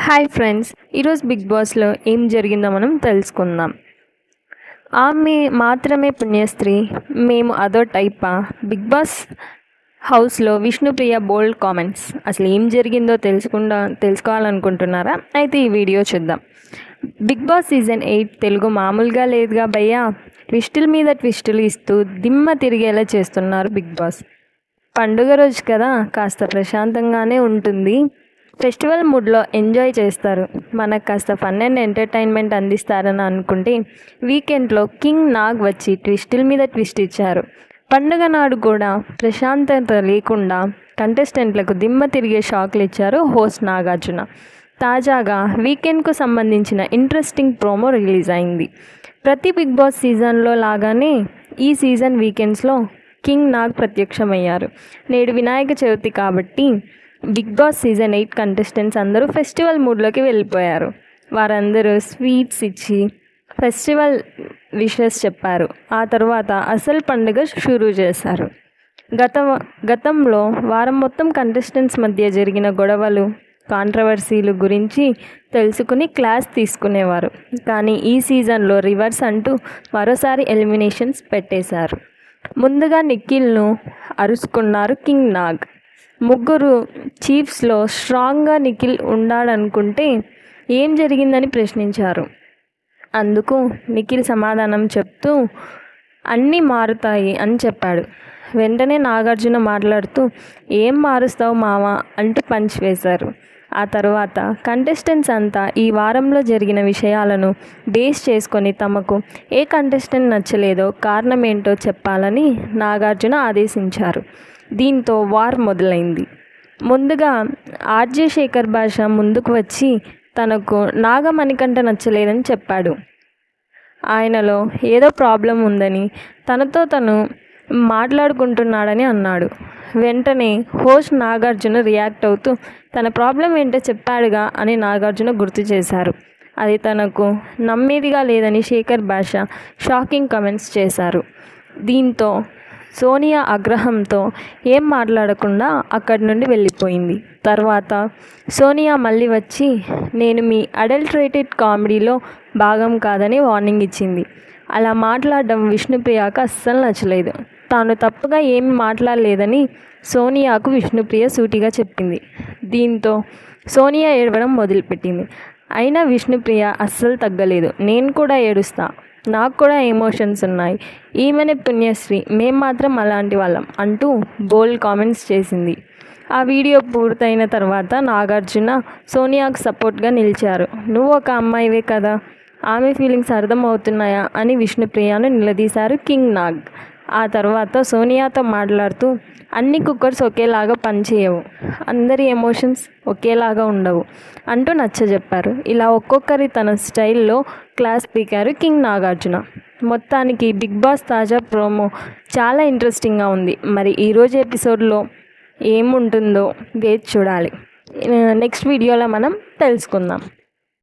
Hi friends, ఈరోజు big బాస్లో ఏం జరిగిందో మనం తెలుసుకుందాం. ఆమె మాత్రమే పుణ్యస్త్రీ, మేము అదో టైపా? బిగ్ బాస్ హౌస్లో విష్ణుప్రియ బోల్డ్ కామెంట్స్. అసలు ఏం జరిగిందో తెలుసుకోవాలనుకుంటున్నారా? అయితే ఈ వీడియో చూద్దాం. బిగ్ బాస్ సీజన్ 8 తెలుగు మామూలుగా లేదుగా భయ్యా. ట్విస్టుల మీద ట్విస్టులు ఇస్తూ దిమ్మ తిరిగేలా చేస్తున్నారు బిగ్ బాస్. పండుగ రోజు కదా, కాస్త ప్రశాంతంగానే ఉంటుంది. ఫెస్టివల్ మూడ్లో ఎంజాయ్ చేస్తారు. మనకు కాస్త ఫన్ అండ్ ఎంటర్టైన్మెంట్ అందిస్తారని అనుకుంటే వీకెండ్లో కింగ్ నాగ్ వచ్చి ట్విస్టుల మీద ట్విస్ట్ ఇచ్చారు. పండుగ నాడు కూడా ప్రశాంతత లేకుండా కంటెస్టెంట్లకు దిమ్మ తిరిగే షాక్లు ఇచ్చారు హోస్ట్ నాగార్జున. తాజాగా వీకెండ్కు సంబంధించిన ఇంట్రెస్టింగ్ ప్రోమో రిలీజ్ అయింది. ప్రతి బిగ్ బాస్ సీజన్లో లాగానే ఈ సీజన్ వీకెండ్స్లో కింగ్ నాగ్ ప్రత్యక్షమయ్యారు. నేడు వినాయక చవితి కాబట్టి బిగ్ బాస్ సీజన్ 8 కంటెస్టెంట్స్ అందరూ ఫెస్టివల్ మూడ్లోకి వెళ్ళిపోయారు. వారందరూ స్వీట్స్ ఇచ్చి ఫెస్టివల్ విషెస్ చెప్పారు. ఆ తర్వాత అసలు పండుగ షురూ చేశారు. గతంలో వారం మొత్తం కంటెస్టెంట్స్ మధ్య జరిగిన గొడవలు, కాంట్రవర్సీలు గురించి తెలుసుకుని క్లాస్ తీసుకునేవారు. కానీ ఈ సీజన్లో రివర్స్ అంటూ మరోసారి ఎలిమినేషన్స్ పెట్టేశారు. ముందుగా నిఖిల్ను అరుచుకున్నారు కింగ్ నాగ్. ముగ్గురు చీఫ్స్లో స్ట్రాంగ్గా నిఖిల్ ఉండాలనుకుంటే ఏం జరిగిందని ప్రశ్నించారు. అందుకు నిఖిల్ సమాధానం చెప్తూ అన్నీ మారుతాయి అని చెప్పాడు. వెంటనే నాగార్జున మాట్లాడుతూ ఏం మారుస్తావు మావా అంటూ పంచ్ వేశారు. ఆ తర్వాత కంటెస్టెంట్స్ అంతా ఈ వారంలో జరిగిన విషయాలను బేస్ చేసుకొని తమకు ఏ కంటెస్టెంట్ నచ్చలేదో కారణం ఏంటో చెప్పాలని నాగార్జున ఆదేశించారు. దీంతో వార్ మొదలైంది. ముందుగా ఆర్జే శేఖర్ భాష ముందుకు వచ్చి తనకు నాగమణికంఠ నచ్చలేదని చెప్పాడు. ఆయనలో ఏదో ప్రాబ్లం ఉందని, తనతో తను మాట్లాడుకుంటున్నాడని అన్నాడు. వెంటనే హోస్ట్ నాగార్జున రియాక్ట్ అవుతూ తన ప్రాబ్లం ఏంటో చెప్పాడుగా అని నాగార్జున గుర్తు చేశారు. అది తనకు నమ్మేదిగా లేదని శేఖర్ భాష షాకింగ్ కామెంట్స్ చేశారు. దీంతో సోనియా ఆగ్రహంతో ఏం మాట్లాడకుండా అక్కడి నుండి వెళ్ళిపోయింది. తర్వాత సోనియా మళ్ళీ వచ్చి నేను మీ అడల్టరేటెడ్ కామెడీలో భాగం కాదని వార్నింగ్ ఇచ్చింది. అలా మాట్లాడడం విష్ణుప్రియకు అస్సలు నచ్చలేదు. తాను తప్పుగా ఏమి మాట్లాడలేదని సోనియాకు విష్ణుప్రియ సూటిగా చెప్పింది. దీంతో సోనియా ఏడవడం మొదలుపెట్టింది. అయినా విష్ణుప్రియ అస్సలు తగ్గలేదు. నేను కూడా ఏడుస్తా, నాకు కూడా ఎమోషన్స్ ఉన్నాయి, ఈమెనే పుణ్యశ్రీ, మేం మాత్రం అలాంటి వాళ్ళం అంటూ బోల్డ్ కామెంట్స్ చేసింది. ఆ వీడియో పూర్తయిన తర్వాత నాగార్జున సోనియాకు సపోర్ట్గా నిలిచారు. నువ్వు ఒక అమ్మాయివే కదా, ఆమె ఫీలింగ్స్ అర్థమవుతున్నాయా అని విష్ణుప్రియను నిలదీశారు కింగ్ నాగ్. ఆ తర్వాత సోనియాతో మాట్లాడుతూ అన్ని కుక్కర్స్ ఒకేలాగా పనిచేయవు, అందరి ఎమోషన్స్ ఒకేలాగా ఉండవు అంటూ నచ్చజెప్పారు. ఇలా ఒక్కొక్కరి తన స్టైల్లో క్లాస్ పీకారు కింగ్ నాగార్జున. మొత్తానికి బిగ్ బాస్ తాజా ప్రోమో చాలా ఇంట్రెస్టింగ్గా ఉంది. మరి ఈరోజు ఎపిసోడ్లో ఏముంటుందో వేచి చూడాలి. నెక్స్ట్ వీడియోలో మనం తెలుసుకుందాం.